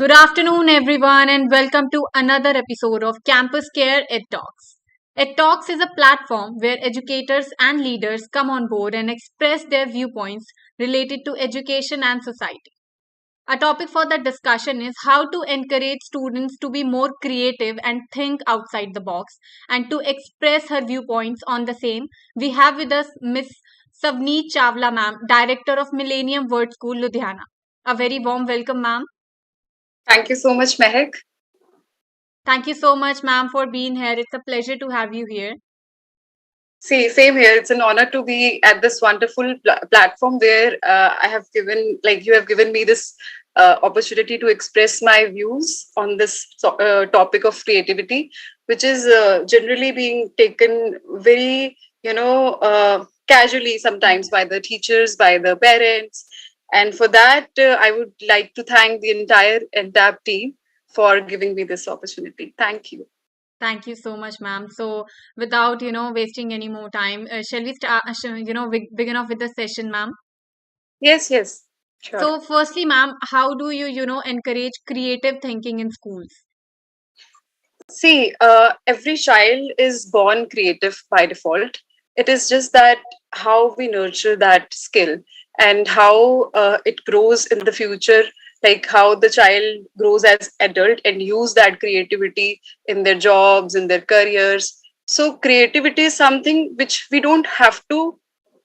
Good afternoon, everyone, and welcome to another episode of Campus Care Ed Talks. Ed Talks is a platform where educators and leaders come on board and express their viewpoints related to education and society. A topic for the discussion is how to encourage students to be more creative and think outside the box and to express her viewpoints on the same. We have with us Miss Savneet Chawla, ma'am, Director of Millennium Word School, Ludhiana. A very warm welcome, ma'am. Thank you so much, Mehak. Thank you so much, ma'am, for being here. It's a pleasure to have you here. See, same here. It's an honor to be at this wonderful platform where you have given me this opportunity to express my views on this topic of creativity, which is generally being taken very, casually sometimes by the teachers, by the parents. And for that, I would like to thank the entire team for giving me this opportunity. Thank you. Thank you so much, ma'am. So, without wasting any more time, shall we start? Begin off with the session, ma'am. Yes, sure. So, firstly, ma'am, how do you encourage creative thinking in schools? See, every child is born creative by default. It is just that how we nurture that skill and how it grows in the future, like how the child grows as adult and use that creativity in their jobs, in their careers. So creativity is something which we don't have to,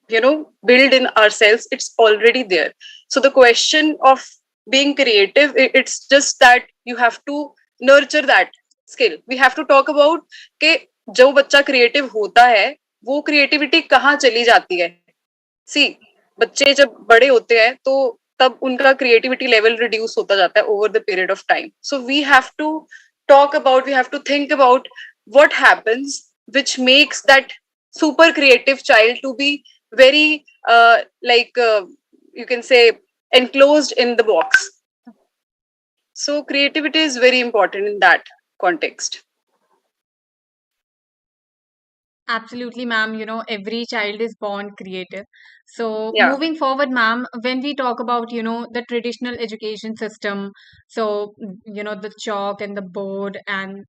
build in ourselves. It's already there. So the question of being creative, it's just that you have to nurture that skill we have to talk about कि जो बच्चा creative होता है वो creativity कहाँ चली जाती है सी बच्चे जब बड़े होते हैं तो तब उनका क्रिएटिविटी लेवल रिड्यूस होता जाता है over the period of time so we have to talk about we have to think about what happens which makes that super creative child to be very you can say enclosed in the box. So creativity is very important in that context. Absolutely, ma'am. Every child is born creative. So, Yeah. moving forward, ma'am, when we talk about, the traditional education system, so, the chalk and the board and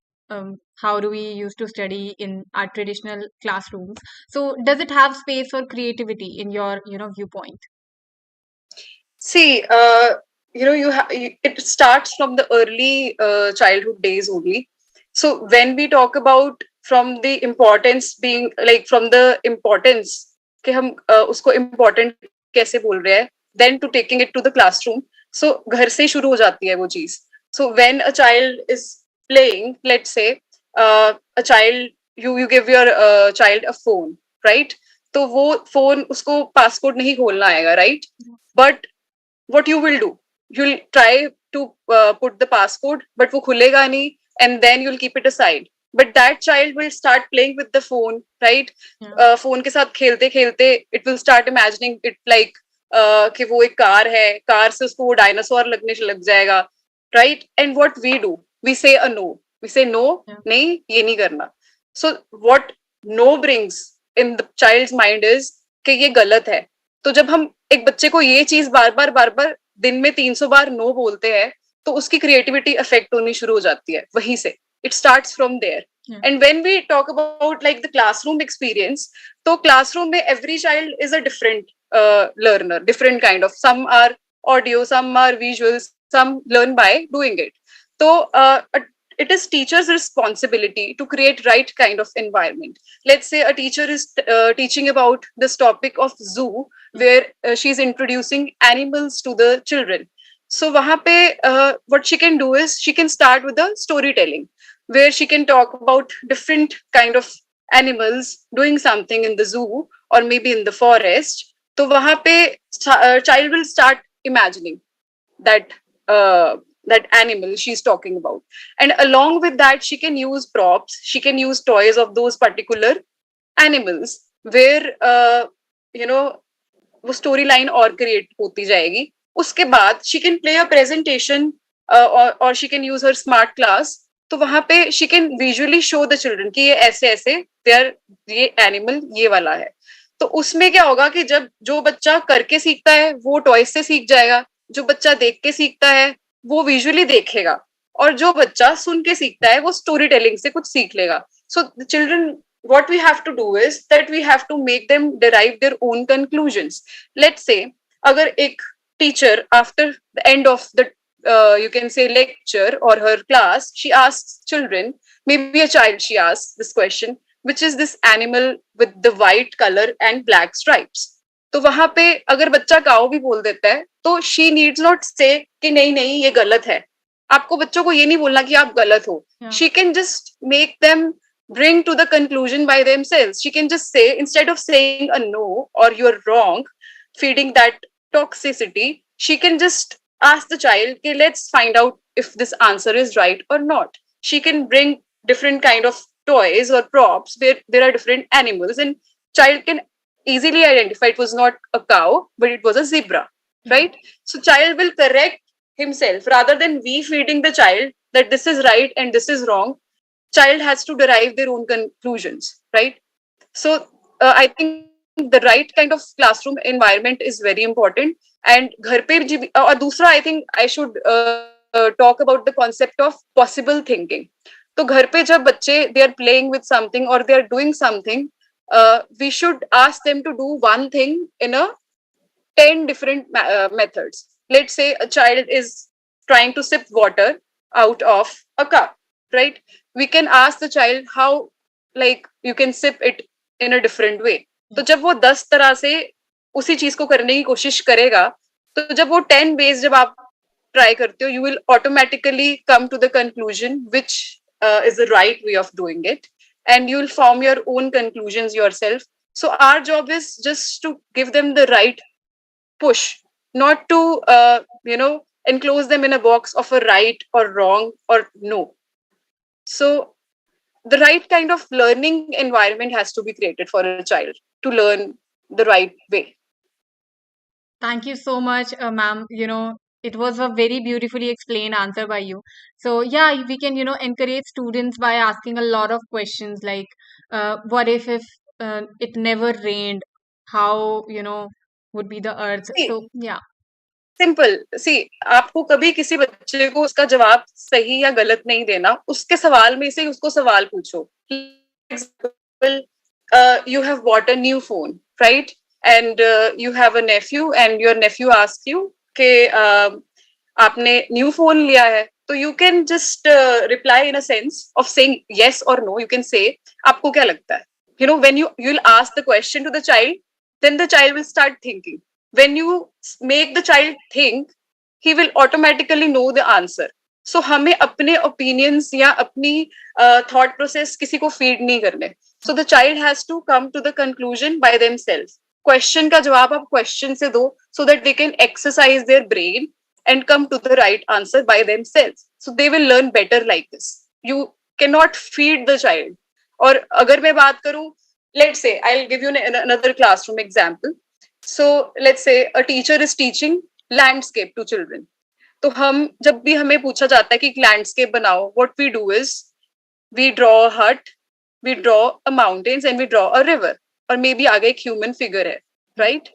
how do we used to study in our traditional classrooms? So, does it have space for creativity in your, viewpoint? See, it starts from the early childhood days only. So when we talk about from the importance being like from the importance कि हम उसको important कैसे बोल रहे हैं, then to taking it to the classroom. So घर से शुरू हो जाती है वो चीज. So when a child is playing, let's say a child you give your child a phone, right? तो वो phone उसको passcode नहीं खोलना आएगा, right? But what you will do, you'll try to put the passcode but वो खुलेगा नहीं and then you'll keep it aside, but that child will start playing with the phone, right? phone के साथ खेलते खेलते it will start imagining it like कि वो एक कार है, कार से उसको वो डायनासोर लगने लग जाएगा, right? And what we do, we say a no, we say no, नहीं ये नहीं करना. So what no brings in the child's mind is कि ये गलत है. तो जब हम एक बच्चे को ये चीज बार बार दिन में 300 बार नो बोलते हैं तो उसकी क्रिएटिविटी अफेक्ट होनी शुरू हो जाती है वहीं से. It starts from there. And when we talk about like the classroom experience, तो क्लासरूम में every child is a different learner, different kind of, some are audio, some are visuals, some learn by doing it. So it is teacher's responsibility to create right kind of environment. Let's say a teacher is teaching about this topic of zoo where she's introducing animals to the children. So wahan pe what she can do is she can start with the storytelling where she can talk about different kind of animals doing something in the zoo or maybe in the forest. तो वहां पे child will start imagining that that animal she's talking about, and along with that she can use props, she can use toys of those particular animals where वो story line और create होती जाएगी. उसके बाद she can play a presentation और she can use her smart class. तो वहां पे she can visually show the children कि ये ऐसे ऐसे ये एनिमल ये वाला है. तो उसमें क्या होगा कि जब जो बच्चा करके सीखता है वो टॉयज से सीख जाएगा, जो बच्चा देख के सीखता है वो विजुअली देखेगा, और जो बच्चा सुन के सीखता है वो स्टोरी टेलिंग से कुछ सीख लेगा. So the children, what we have to do is that we have to make them derive their own conclusions. Let's say agar ek teacher after the end of the you can say lecture or her class, she asks children, maybe a child, she asks this question, which is this animal with the white color and black stripes. तो वहां पे अगर बच्चा काओ भी बोल देता है तो शी नीड्स नॉट से कि नहीं नहीं ये गलत है. आपको बच्चों को ये नहीं बोलना कि आप गलत हो. She can just make them bring to the conclusion by themselves. She can just say, instead of saying a no or you're wrong, feeding that toxicity, she can just ask the child, okay, let's find out if this answer is right or not. She can bring different kind of toys or props where there are different animals, and child can easily identify it was not a cow, but it was a zebra, right? So child will correct himself rather than we feeding the child that this is right and this is wrong. Child has to derive their own conclusions, right? So I think the right kind of classroom environment is very important. And घर पे और दूसरा, I think I should talk about the concept of possible thinking. तो घर पे जब बच्चे they are playing with something or they are doing something, we should ask them to do one thing in a 10 different methods. Let's say a child is trying to sip water out of a cup, right? We can ask the child how, like, you can sip it in a different way. तो जब वो 10 तरह से उसी चीज को करने की कोशिश करेगा, तो जब वो 10 ways जब आप ट्राई करते हो, you will automatically come to the conclusion which is the right way of doing it, and you will form your own conclusions yourself. So our job is just to give them the right push, not to enclose them in a box of a right or wrong or no. So the right kind of learning environment has to be created for a child to learn the right way. Thank you so much, ma'am. It was a very beautifully explained answer by you. So, yeah, we can, encourage students by asking a lot of questions like, what if it never rained? How, would be the earth? See, So, yeah. Simple सी, आपको कभी किसी बच्चे को उसका जवाब सही या गलत नहीं देना, उसके सवाल में से उसको सवाल पूछो. Example, you have bought a new phone, right? And you have a nephew and your nephew asks you कि आपने न्यू फोन लिया है, तो you can just reply in a sense of saying yes or no. You can say आपको क्या लगता है. When you'll ask the question to the child, then the child will start thinking. When you make the child think, he will automatically know the answer. So हमें अपने opinions या अपनी thought process किसी को feed नहीं करने. So the child has to come to the conclusion by themselves. Question का जवाब आप question से दो, so that they can exercise their brain and come to the right answer by themselves. So they will learn better like this. You cannot feed the child. और अगर मैं बात करूं, let's say I'll give you another classroom example. So let's say a teacher is teaching landscape to children. तो हम जब भी हमें पूछा जाता है कि landscape बनाओ, what we do is we draw a hut, we draw a mountains and we draw a river, और maybe आगे एक human figure है, right?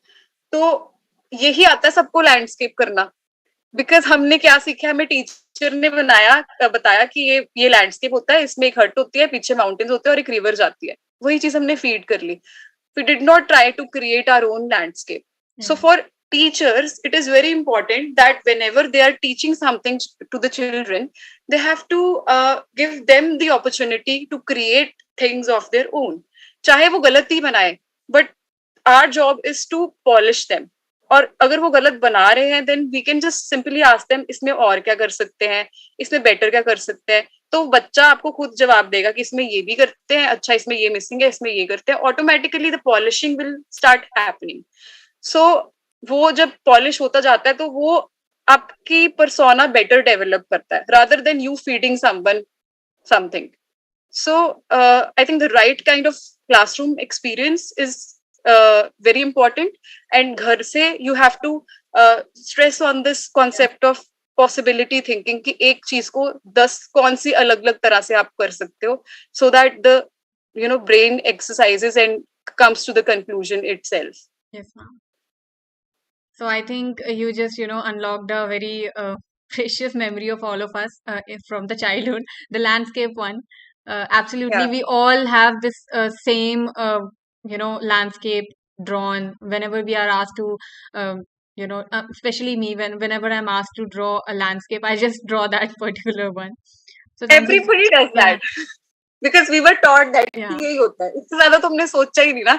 तो यही आता है सबको landscape करना, because हमने क्या सीखा, हमें टीचर ने बताया कि ये लैंडस्केप होता है, इसमें एक हट होती है, पीछे माउंटेन्स होते हैं और एक रिवर जाती है. वही चीज हमने फीड कर ली. We did not try to create our own landscape. So for teachers, it is very important that whenever they are teaching something to the children, they have to give them the opportunity to create things of their own. चाहे वो गलत ही बनाए, but our job is to polish them. और अगर वो गलत बना रहे हैं, then we can just simply ask them, इसमें और क्या कर सकते हैं, इसमें बेटर क्या कर सकते हैं. तो बच्चा आपको खुद जवाब देगा कि इसमें ये भी करते हैं, अच्छा इसमें ये मिसिंग है, इसमें ये करते हैं. Automatically the polishing will start happening. So वो जब पॉलिश होता जाता है तो वो आपकी पर्सोना बेटर डेवलप करता है, rather than you feeding someone something. So I think the right kind of classroom experience is very important, and घर से you have to stress on this concept of possibility thinking कि एक चीज को 10 कौन सी अलग अलग तरह से आप कर सकते हो, so that the brain exercises and comes to the conclusion itself. Yes, ma'am. So I think you just unlocked a very precious memory of all of us from the childhood, the landscape one. Absolutely, Yeah. we all have this same, landscape drawn whenever we are asked to, especially me, whenever I'm asked to draw a landscape, I just draw that particular one. So thank you. Everybody does Yeah, that. Because we were taught that yeah, यही होता है, इससे ज्यादा तो हमने सोचा ही नहीं ना.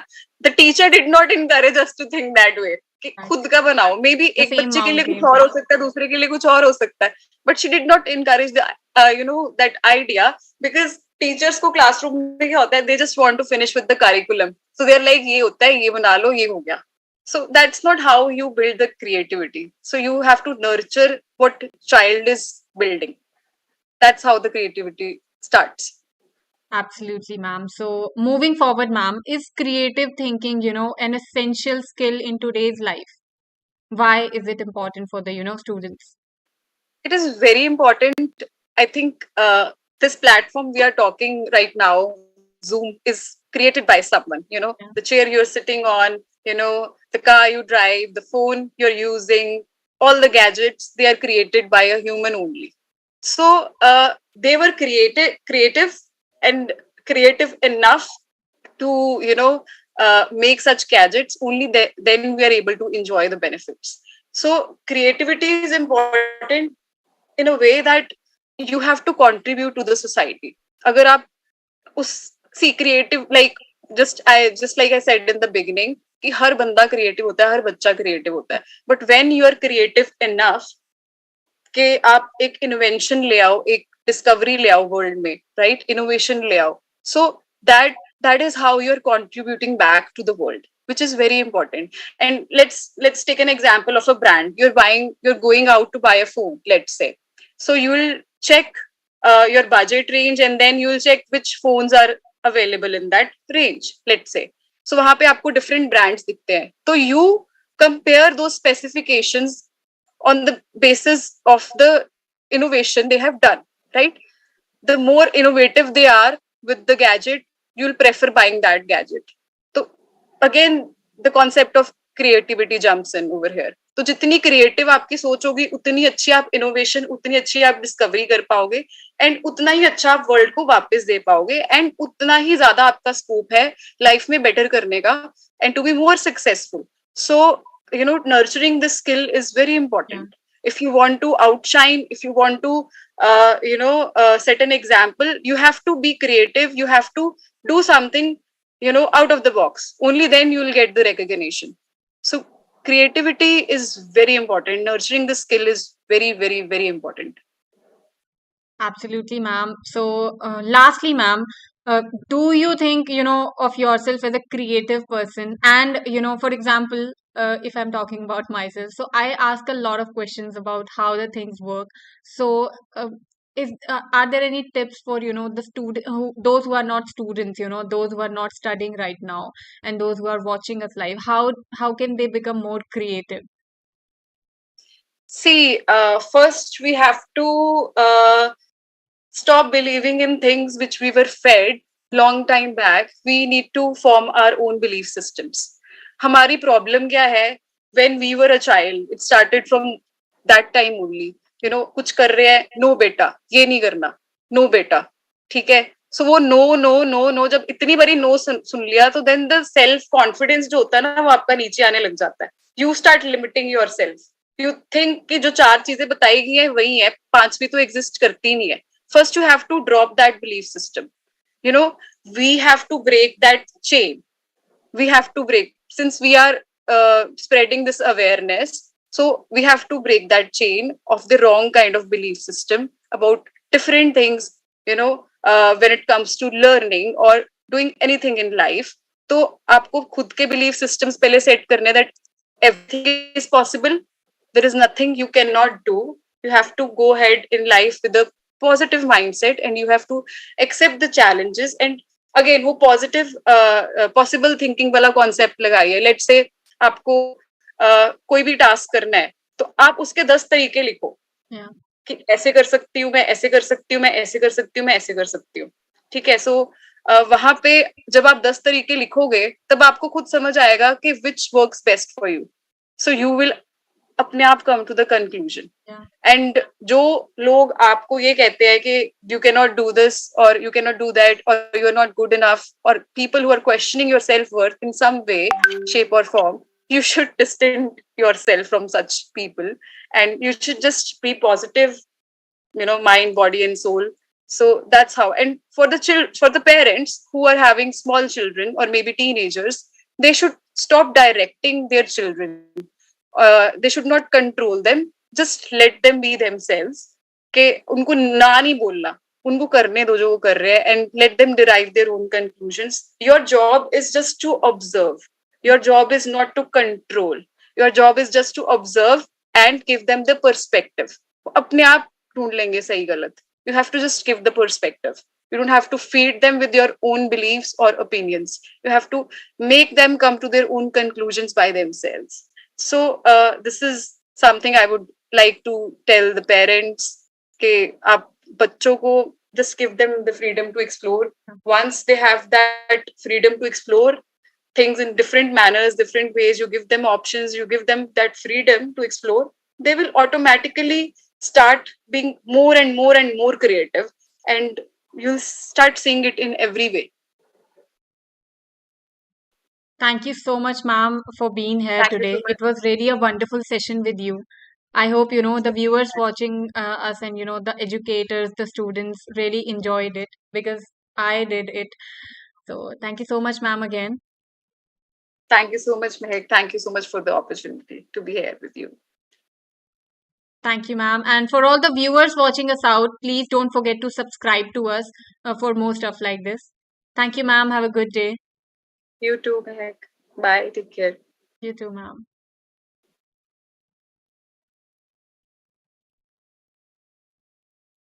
The teacher did not encourage us to think that way कि right. खुद का बनाओ. Maybe The एक same बच्चे के लिए कुछ mountains. और Yeah, हो सकता है, दूसरे के लिए कुछ और हो सकता है. But she did not encourage the that idea, because teachers को classroom में क्या होता है, they just want to finish with the curriculum. So they're like ये होता है, ये बना लो, ये हो गया. So that's not how you build the creativity. So you have to nurture what child is building. That's how the creativity starts. absolutely, ma'am. So moving forward, ma'am, is creative thinking, an essential skill in today's life? Why is it important for the, students? It is very important. I think this platform we are talking right now, Zoom, is created by someone. Yeah, The chair you're sitting on, the car you drive, the phone you're using, all the gadgets, they are created by a human only. So they were creative and creative enough to make such gadgets. Only then we are able to enjoy the benefits. So creativity is important in a way that you have to contribute to the society. Agar aap us see creative, like just like I said in the beginning, कि हर बंदा creative होता है, हर बच्चा creative होता है. But when you are creative enough कि आप एक invention ले आओ, एक discovery ले आओ world में, right? Innovation ले आओ. So that is how you're contributing back to the world, which is very important. And let's take an example of a brand. You're going out to buy a phone, let's say. So you will check your budget range, and then you will check which phones are available in that range, let's say. So वहां पे आपको different brands दिखते हैं. So you compare those specifications on the basis of the innovation they have done, right? The more innovative they are with the gadget, you'll prefer buying that gadget. So again, the concept of creativity jumps in over here. तो जितनी creative आपकी सोच होगी, उतनी अच्छी आप innovation, उतनी अच्छी आप डिस्कवरी कर पाओगे, एंड उतना ही अच्छा आप वर्ल्ड को वापस दे पाओगे, एंड उतना ही ज्यादा आपका स्कोप है लाइफ में बेटर करने का, and to be more successful. So nurturing this skill is very important. yeah, If you want to outshine, if you want to set an example, you have to be creative, you have to do something out of the box. Only then you will get the recognition. So creativity is very important. Nurturing the skill is very, very, very important. absolutely, ma'am. So, lastly, ma'am, do you think, of yourself as a creative person? And, for example, if I'm talking about myself, so I ask a lot of questions about how the things work. So, are there any tips for, the those who are not students, those who are not studying right now, and those who are watching us live? How can they become more creative? See, first we have to stop believing in things which we were fed long time back. We need to form our own belief systems. हमारी problem क्या है? When we were a child, it started from that time only. कुछ कर रहे हैं, no बेटा, ये नहीं करना, no बेटा, ठीक है? So वो no जब इतनी बारी no सुन लिया, तो then the self confidence जो होता है ना, वो आपका नीचे आने लग जाता है. You start limiting yourself. You think कि जो 4 चीजें बताई गई है वही है, 5वीं तो exist करती नहीं है. First you have to drop that belief system. We have to break that chain. We have to break, since we are spreading this awareness, so we have to break that chain of the wrong kind of belief system about different things, when it comes to learning or doing anything in life. तो आपको खुद के belief systems पहले set करने, that everything is possible, there is nothing you cannot do. You have to go ahead in life with a positive mindset, and you have to accept the challenges. And again, वो positive possible thinking वाला concept लगाइए. Let's say आपको कोई भी task करना है, तो आप उसके 10 तरीके लिखो. Yeah. कि ऐसे कर सकती हूँ मैं, ऐसे कर सकती हूँ मैं, ऐसे कर सकती हूँ मैं, ऐसे कर सकती हूँ. ठीक है? सो वहां पे जब आप 10 तरीके लिखोगे, तब आपको खुद समझ आएगा कि which works best for you. So you will अपने आप come to the conclusion. Yeah. And जो लोग आपको ये कहते हैं कि you cannot do this or you cannot do that or you are not good enough, or people who are questioning your self-worth in some way, shape or form, you should distance yourself from such people, and you should just be positive, mind, body and soul. So that's how. And for for the parents who are having small children or maybe teenagers, they should stop directing their children. They should not control them. Just let them be themselves. कि उनको ना नहीं बोलना, उनको करने दो जो वो कर रहे हैं, and let them derive their own conclusions. Your job is just to observe. Your job is not to control. Your job is just to observe and give them the perspective. अपने आप ढूंढ लेंगे सही गलत. You have to just give the perspective. You don't have to feed them with your own beliefs or opinions. You have to make them come to their own conclusions by themselves. So this is something I would like to tell the parents कि आप बच्चों को just give them the freedom to explore. Once they have that freedom to explore things in different manners, different ways, you give them options, you give them that freedom to explore, they will automatically start being more and more and more creative, and you'll start seeing it in every way. Thank you so much, ma'am, for being here Thank you so today. much. It was really a wonderful session with you. I hope, the viewers watching us and, the educators, the students really enjoyed it because I did it. So thank you so much, ma'am, again. Thank you so much, Mehek. Thank you so much for the opportunity to be here with you. Thank you, ma'am. And for all the viewers watching us out, please don't forget to subscribe to us for more stuff like this. Thank you, ma'am. Have a good day. You too, Mehek. Bye. Take care. You too, ma'am.